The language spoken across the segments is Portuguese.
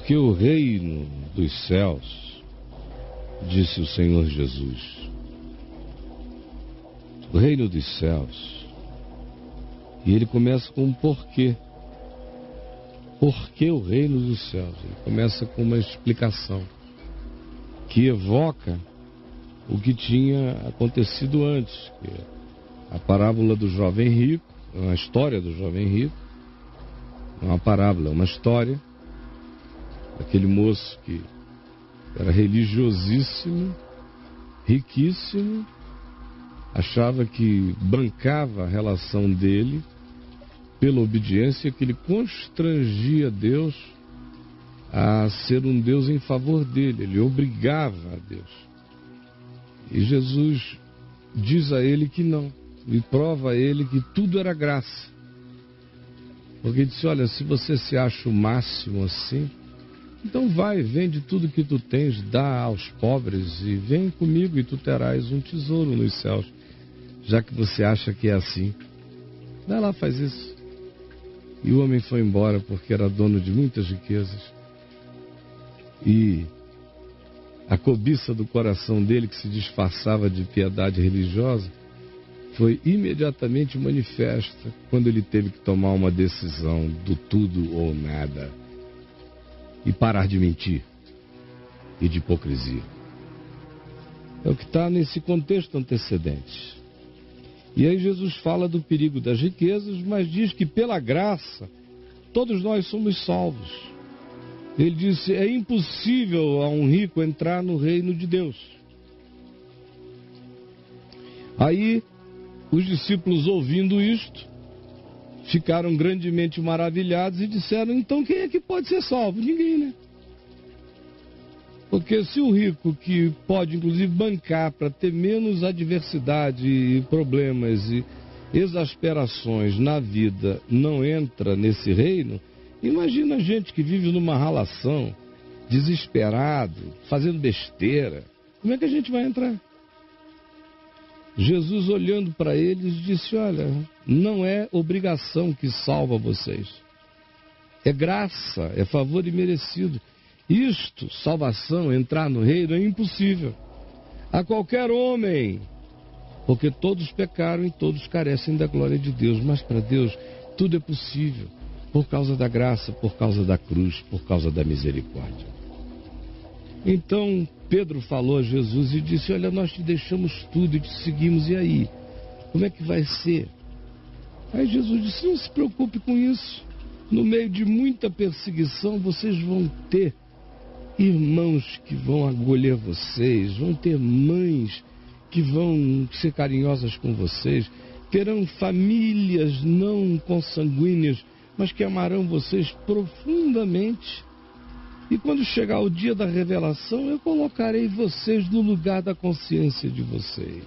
Porque o reino dos céus, disse o Senhor Jesus, o reino dos céus, e ele começa com um porquê. Por que o reino dos céus? Ele começa com uma explicação que evoca o que tinha acontecido antes, que é a parábola do jovem rico, a história do jovem rico, não é uma parábola, é uma história, aquele moço que era religiosíssimo, riquíssimo, achava que bancava a relação dele pela obediência, que ele constrangia Deus a ser um Deus em favor dele, ele obrigava a Deus. E Jesus diz a ele que não, e prova a ele que tudo era graça. Porque ele disse, olha, se você se acha o máximo assim, então vai, vende tudo que tu tens, dá aos pobres e vem comigo e tu terás um tesouro nos céus, já que você acha que é assim. Vai lá, faz isso. E o homem foi embora porque era dono de muitas riquezas. E a cobiça do coração dele, que se disfarçava de piedade religiosa, foi imediatamente manifesta quando ele teve que tomar uma decisão do tudo ou nada e parar de mentir e de hipocrisia. É o que está nesse contexto antecedente. E aí Jesus fala do perigo das riquezas, mas diz que pela graça todos nós somos salvos. Ele disse, é impossível a um rico entrar no reino de Deus. Aí os discípulos, ouvindo isto, ficaram grandemente maravilhados e disseram, então quem é que pode ser salvo? Ninguém, né? Porque se o rico, que pode inclusive bancar para ter menos adversidade e problemas e exasperações na vida, não entra nesse reino, imagina a gente que vive numa ralação, desesperado, fazendo besteira. Como é que a gente vai entrar? Jesus, olhando para eles, disse, olha, não é obrigação que salva vocês. É graça, é favor imerecido. Isto, salvação, entrar no reino, é impossível a qualquer homem, porque todos pecaram e todos carecem da glória de Deus, mas para Deus tudo é possível, por causa da graça, por causa da cruz, por causa da misericórdia. Então Pedro falou a Jesus e disse, olha, nós te deixamos tudo e te seguimos, e aí? Como é que vai ser? Aí Jesus disse, não se preocupe com isso, no meio de muita perseguição vocês vão ter irmãos que vão acolher vocês, vão ter mães que vão ser carinhosas com vocês, terão famílias não consanguíneas, mas que amarão vocês profundamente. E quando chegar o dia da revelação, eu colocarei vocês no lugar da consciência de vocês.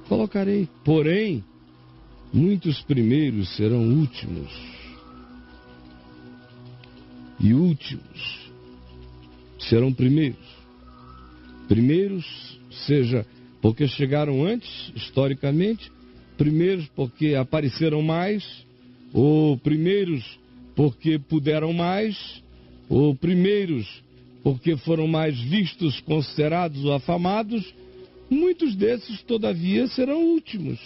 Colocarei. Porém, muitos primeiros serão últimos. E últimos serão primeiros. Primeiros, seja porque chegaram antes, historicamente, primeiros porque apareceram mais, ou primeiros porque puderam mais, ou primeiros porque foram mais vistos, considerados ou afamados. Muitos desses, todavia, serão últimos.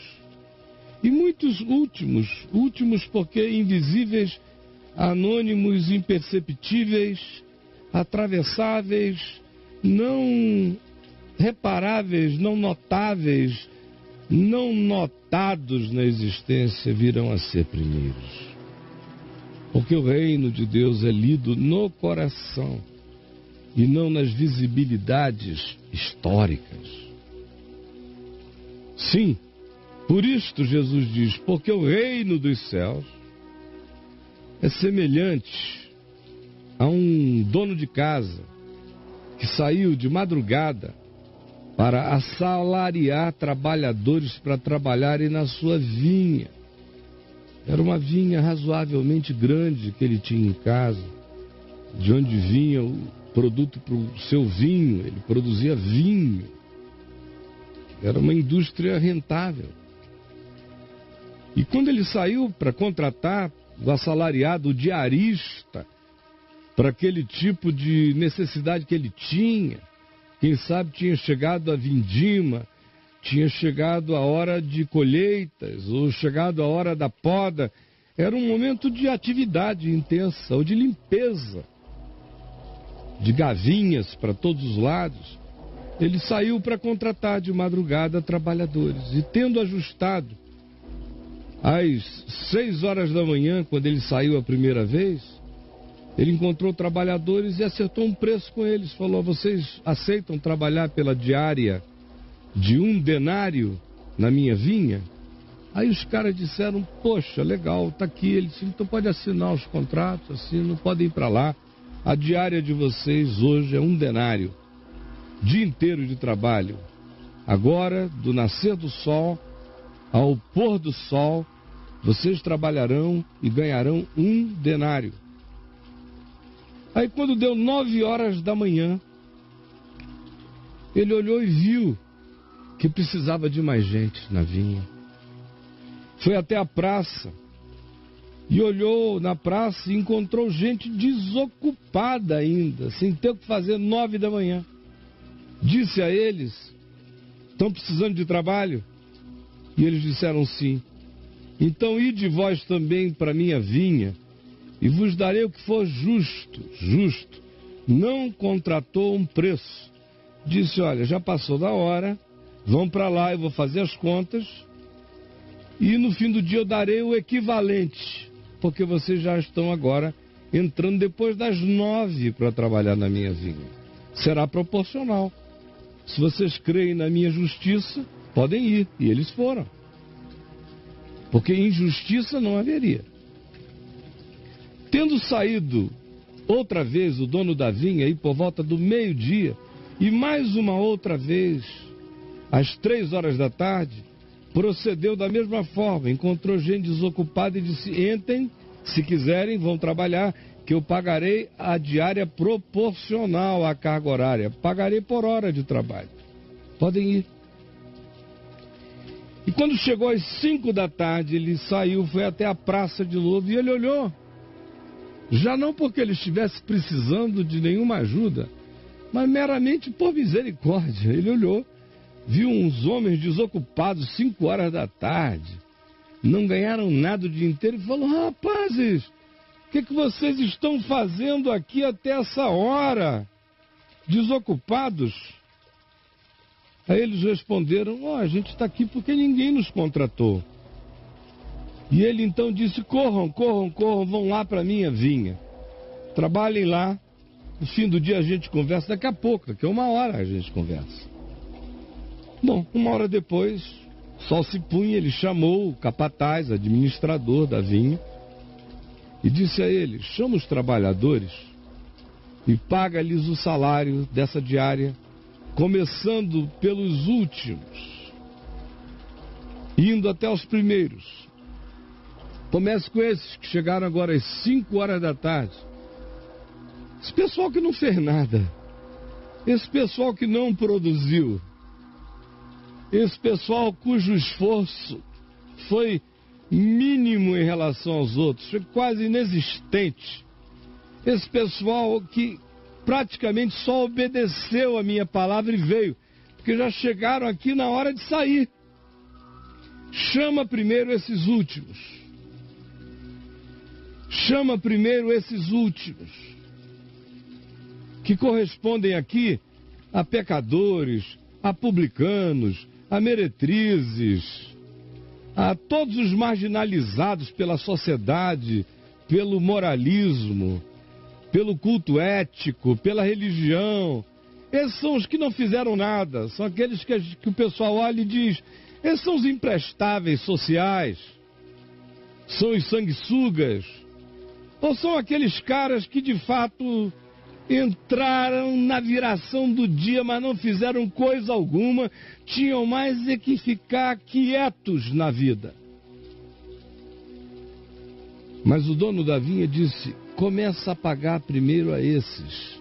E muitos últimos porque invisíveis, anônimos, imperceptíveis, atravessáveis, não reparáveis, não notáveis, não notados na existência, virão a ser primeiros. Porque o reino de Deus é lido no coração e não nas visibilidades históricas. Sim, por isto Jesus diz, porque o reino dos céus é semelhante a um dono de casa que saiu de madrugada para assalariar trabalhadores para trabalharem na sua vinha. Era uma vinha razoavelmente grande que ele tinha em casa, de onde vinha o produto para o seu vinho. Ele produzia vinho. Era uma indústria rentável. E quando ele saiu para contratar o assalariado, o diarista, para aquele tipo de necessidade que ele tinha. Quem sabe tinha chegado a vindima, tinha chegado a hora de colheitas, ou chegado a hora da poda. Era um momento de atividade intensa, ou de limpeza, de gavinhas para todos os lados. Ele saiu para contratar de madrugada trabalhadores. E tendo ajustado às 6 horas da manhã, quando ele saiu a primeira vez, ele encontrou trabalhadores e acertou um preço com eles. Falou: vocês aceitam trabalhar pela diária de 1 denário na minha vinha? Aí os caras disseram: poxa, legal, tá aqui. Ele disse: então pode assinar os contratos, assim, não podem ir para lá. A diária de vocês hoje é 1 denário. Dia inteiro de trabalho. Agora, do nascer do sol ao pôr do sol, vocês trabalharão e ganharão 1 denário. Aí quando deu 9 horas da manhã, ele olhou e viu que precisava de mais gente na vinha. Foi até a praça e olhou na praça e encontrou gente desocupada ainda, sem ter o que fazer 9 da manhã. Disse a eles: estão precisando de trabalho? E eles disseram sim. Então ide vós também para minha vinha, e vos darei o que for justo. Não contratou um preço. Disse: olha, já passou da hora, vão para lá, eu vou fazer as contas, e no fim do dia eu darei o equivalente, porque vocês já estão agora entrando depois das 9 para trabalhar na minha vinha. Será proporcional. Se vocês creem na minha justiça, podem ir. E eles foram. Porque injustiça não haveria. Tendo saído outra vez o dono da vinha, aí por volta do meio-dia, e mais uma outra vez, às 3 horas da tarde, procedeu da mesma forma. Encontrou gente desocupada e disse: entrem, se quiserem, vão trabalhar, que eu pagarei a diária proporcional à carga horária. Pagarei por hora de trabalho. Podem ir. E quando chegou às 5 da tarde, ele saiu, foi até a praça de novo, e ele olhou. Já não porque ele estivesse precisando de nenhuma ajuda, mas meramente por misericórdia. Ele olhou, viu uns homens desocupados, 5 horas da tarde, não ganharam nada o dia inteiro, e falou: rapazes, o que vocês estão fazendo aqui até essa hora? Desocupados? Aí eles responderam: a gente está aqui porque ninguém nos contratou. E ele então disse: corram, vão lá para a minha vinha. Trabalhem lá, no fim do dia a gente conversa, daqui a pouco, daqui a 1 hora a gente conversa. Bom, 1 hora depois, o sol se punha, ele chamou o capataz, administrador da vinha, e disse a ele: chama os trabalhadores e paga-lhes o salário dessa diária, começando pelos últimos, indo até os primeiros. Comece com esses que chegaram agora às 5 horas da tarde. Esse pessoal que não fez nada, esse pessoal que não produziu, esse pessoal cujo esforço foi mínimo em relação aos outros, foi quase inexistente. Esse pessoal que praticamente só obedeceu a minha palavra e veio, porque já chegaram aqui na hora de sair. Chama primeiro esses últimos. Chama primeiro esses últimos, que correspondem aqui a pecadores, a publicanos, a meretrizes, a todos os marginalizados pela sociedade, pelo moralismo, pelo culto ético, pela religião. Esses são os que não fizeram nada, são aqueles que o pessoal olha e diz: esses são os imprestáveis sociais, são os sanguessugas, ou são aqueles caras que de fato entraram na viração do dia, mas não fizeram coisa alguma, tinham mais é que ficar quietos na vida. Mas o dono da vinha disse: começa a pagar primeiro a esses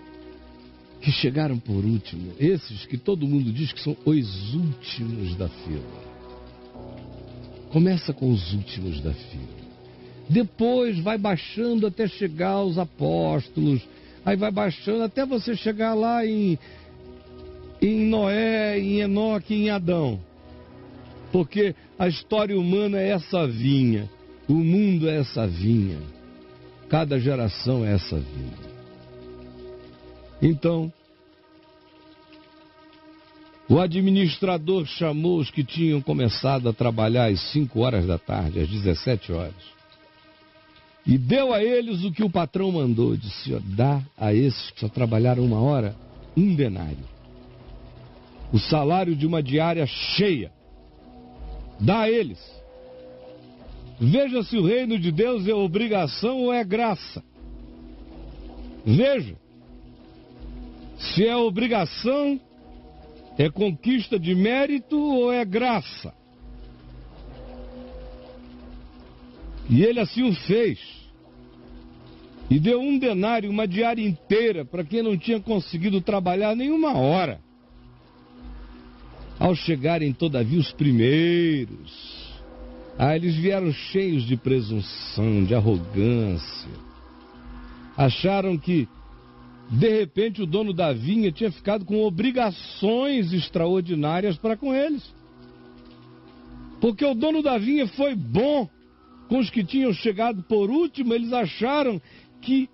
que chegaram por último, esses que todo mundo diz que são os últimos da fila. Começa com os últimos da fila. Depois vai baixando até chegar aos apóstolos, Aí vai baixando até você chegar lá em Noé, em Enoque, em Adão. Porque a história humana é essa vinha, o mundo é essa vinha, cada geração é essa vinha. Então, o administrador chamou os que tinham começado a trabalhar às 5 horas da tarde, às 17 horas, e deu a eles o que o patrão mandou. Disse: dá a esses que só trabalharam 1 hora, 1 denário, o salário de uma diária cheia. Dá a eles. Veja se o reino de Deus é obrigação ou é graça. Veja se é obrigação, é conquista de mérito ou é graça. E ele assim o fez. E deu 1 denário, uma diária inteira, para quem não tinha conseguido trabalhar nem 1 hora. Ao chegarem, todavia, os primeiros, eles vieram cheios de presunção, de arrogância. Acharam que, de repente, o dono da vinha tinha ficado com obrigações extraordinárias para com eles. Porque o dono da vinha foi bom com os que tinham chegado por último. Eles acharam que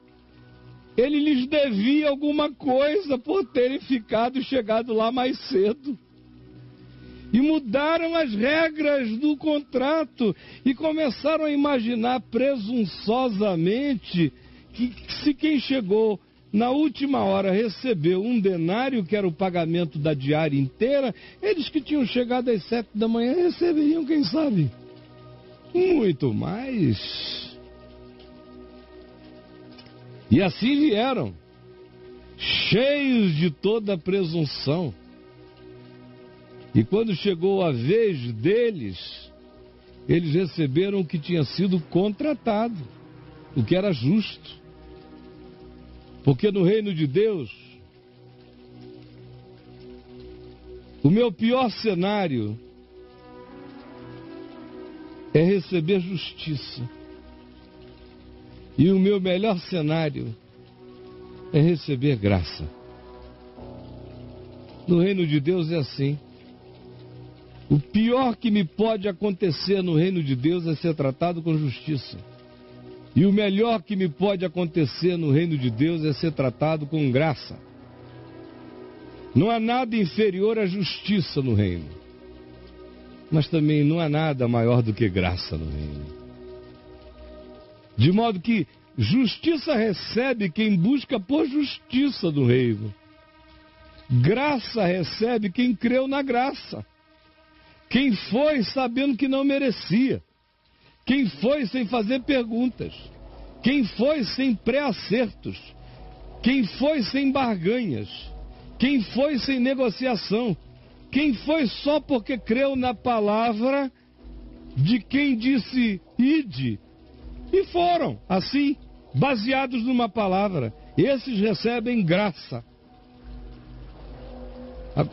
ele lhes devia alguma coisa por terem ficado e chegado lá mais cedo. E mudaram as regras do contrato e começaram a imaginar presunçosamente que se quem chegou na última hora recebeu 1 denário, que era o pagamento da diária inteira, eles que tinham chegado às 7 da manhã receberiam, quem sabe, muito mais. E assim vieram, cheios de toda a presunção. E quando chegou a vez deles, eles receberam o que tinha sido contratado, o que era justo. Porque no reino de Deus, o meu pior cenário é receber justiça. E o meu melhor cenário é receber graça. No reino de Deus é assim. O pior que me pode acontecer no reino de Deus é ser tratado com justiça. E o melhor que me pode acontecer no reino de Deus é ser tratado com graça. Não há nada inferior à justiça no reino. Mas também não há nada maior do que graça no reino. De modo que justiça recebe quem busca por justiça no reino. Graça recebe quem creu na graça. Quem foi sabendo que não merecia. Quem foi sem fazer perguntas. Quem foi sem pré-acertos. Quem foi sem barganhas. Quem foi sem negociação. Quem foi só porque creu na palavra de quem disse ide. E foram, assim, baseados numa palavra. Esses recebem graça.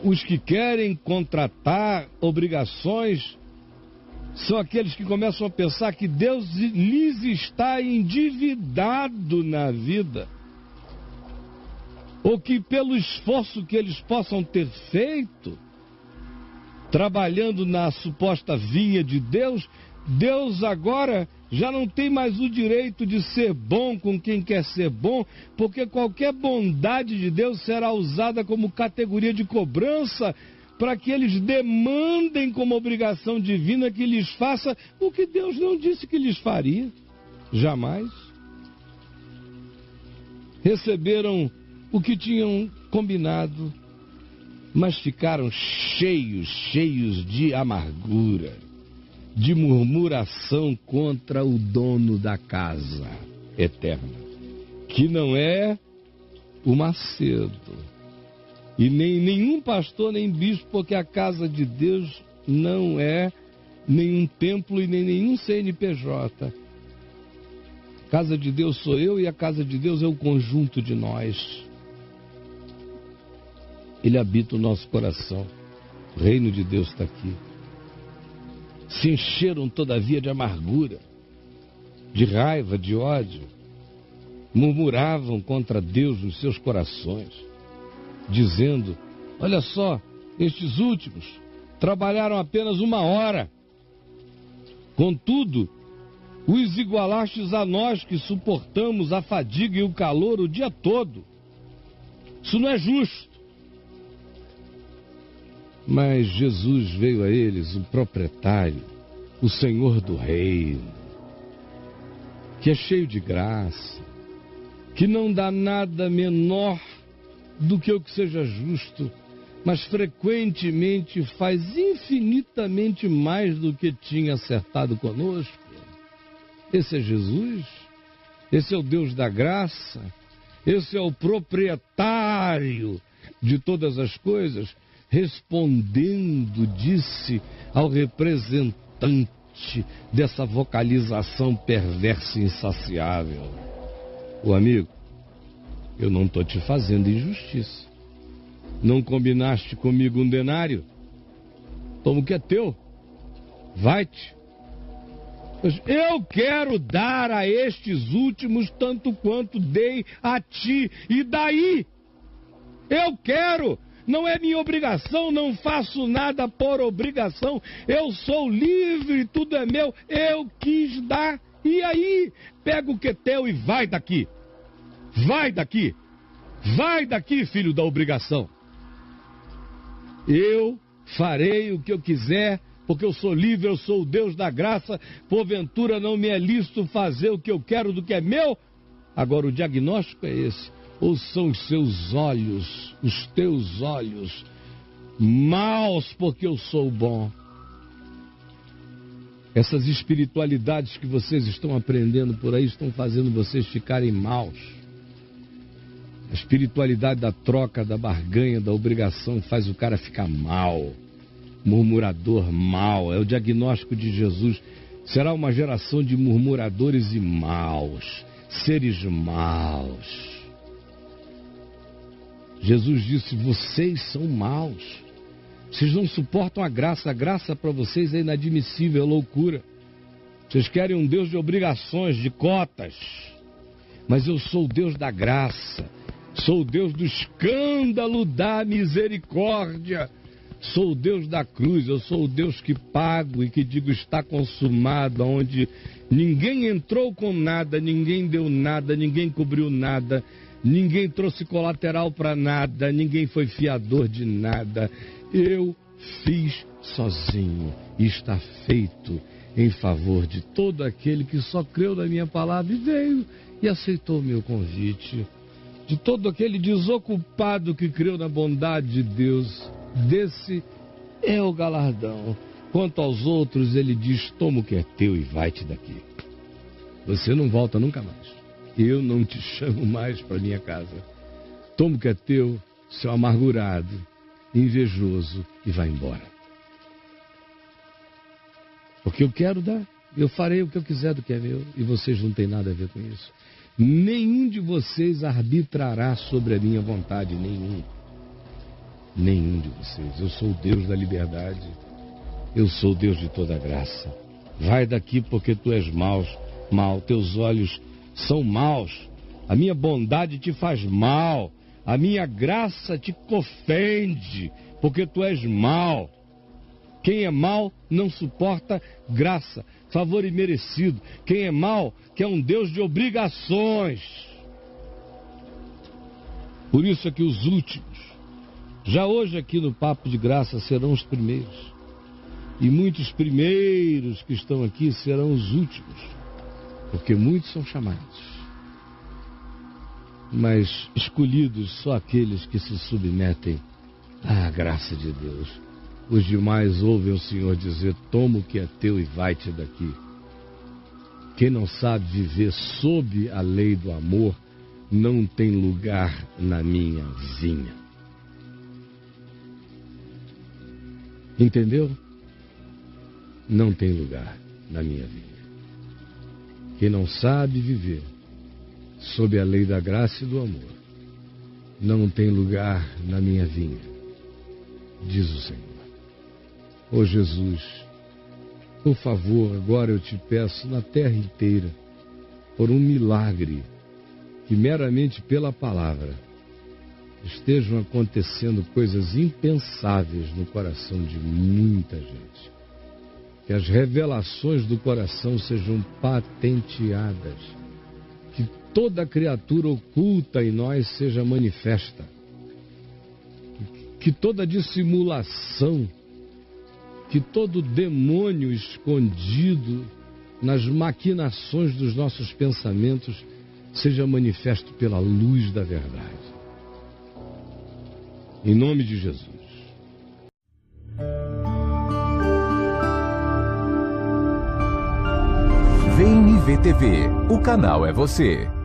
Os que querem contratar obrigações são aqueles que começam a pensar que Deus lhes está endividado na vida. Ou que pelo esforço que eles possam ter feito, trabalhando na suposta vinha de Deus, Deus agora já não tem mais o direito de ser bom com quem quer ser bom, porque qualquer bondade de Deus será usada como categoria de cobrança para que eles demandem como obrigação divina que lhes faça o que Deus não disse que lhes faria. Jamais. Receberam o que tinham combinado, mas ficaram cheios de amargura, de murmuração contra o dono da casa eterna, que não é o Macedo, e nem nenhum pastor, nem bispo, porque a casa de Deus não é nenhum templo e nem nenhum CNPJ. A casa de Deus sou eu e a casa de Deus é o conjunto de nós. Ele habita o nosso coração. O reino de Deus está aqui. Se encheram, todavia, de amargura, de raiva, de ódio. murmuravam contra Deus nos seus corações, dizendo: olha só, estes últimos trabalharam apenas 1 hora. Contudo, os igualastes a nós que suportamos a fadiga e o calor o dia todo. Isso não é justo. Mas Jesus veio a eles, o proprietário, o Senhor do reino, que é cheio de graça, que não dá nada menor do que o que seja justo, mas frequentemente faz infinitamente mais do que tinha acertado conosco. Esse é Jesus, esse é o Deus da graça, esse é o proprietário de todas as coisas. Respondendo, disse ao representante dessa vocalização perversa e insaciável: ô amigo, eu não estou te fazendo injustiça. Não combinaste comigo 1 denário? Toma o que é teu, vai-te. Pois eu quero dar a estes últimos tanto quanto dei a ti, e daí? Eu quero. Não é minha obrigação, não faço nada por obrigação. Eu sou livre, tudo é meu. Eu quis dar. E aí? Pega o que é teu e vai daqui. Vai daqui. Vai daqui, filho da obrigação. Eu farei o que eu quiser, porque eu sou livre, eu sou o Deus da graça. Porventura não me é lícito fazer o que eu quero do que é meu? Agora o diagnóstico é esse. Ou são os seus olhos, os teus olhos, maus porque eu sou bom? Essas espiritualidades que vocês estão aprendendo por aí estão fazendo vocês ficarem maus. A espiritualidade da troca, da barganha, da obrigação faz o cara ficar mal. Murmurador mau. É o diagnóstico de Jesus. Será uma geração de murmuradores e maus. Seres maus. Jesus disse: vocês são maus. Vocês não suportam a graça para vocês é inadmissível, é loucura. Vocês querem um Deus de obrigações, de cotas. Mas eu sou o Deus da graça. Sou o Deus do escândalo da misericórdia. Sou o Deus da cruz. Eu sou o Deus que pago e que digo está consumado, onde ninguém entrou com nada, ninguém deu nada, ninguém cobriu nada. Ninguém trouxe colateral para nada, ninguém foi fiador de nada. Eu fiz sozinho e está feito em favor de todo aquele que só creu na minha palavra e veio e aceitou o meu convite. De todo aquele desocupado que creu na bondade de Deus, desse é o galardão. Quanto aos outros, ele diz: toma o que é teu e vai-te daqui. Você não volta nunca mais. Eu não te chamo mais para minha casa. Toma o que é teu, seu amargurado, invejoso, e vai embora. Porque eu quero dar, eu farei o que eu quiser do que é meu, e vocês não têm nada a ver com isso. Nenhum de vocês arbitrará sobre a minha vontade, nenhum. Nenhum de vocês. Eu sou o Deus da liberdade. Eu sou o Deus de toda graça. Vai daqui porque tu és mau, teus olhos são maus, a minha bondade te faz mal, a minha graça te ofende, porque tu és mau. Quem é mau não suporta graça, favor imerecido. Quem é mau quer um Deus de obrigações. Por isso é que os últimos, já hoje aqui no Papo de Graça, serão os primeiros. E muitos primeiros que estão aqui serão os últimos. Porque muitos são chamados, mas escolhidos só aqueles que se submetem à graça de Deus. Os demais ouvem o Senhor dizer: toma o que é teu e vai-te daqui. Quem não sabe viver sob a lei do amor não tem lugar na minha vinha. Entendeu? Não tem lugar na minha vinha. Quem não sabe viver sob a lei da graça e do amor não tem lugar na minha vinha, diz o Senhor. Ô Jesus, por favor, agora eu te peço na terra inteira, por um milagre, que meramente pela palavra estejam acontecendo coisas impensáveis no coração de muita gente. Que as revelações do coração sejam patenteadas. Que toda criatura oculta em nós seja manifesta. Que toda dissimulação, que todo demônio escondido nas maquinações dos nossos pensamentos seja manifesto pela luz da verdade. Em nome de Jesus. VNV TV, o canal é você.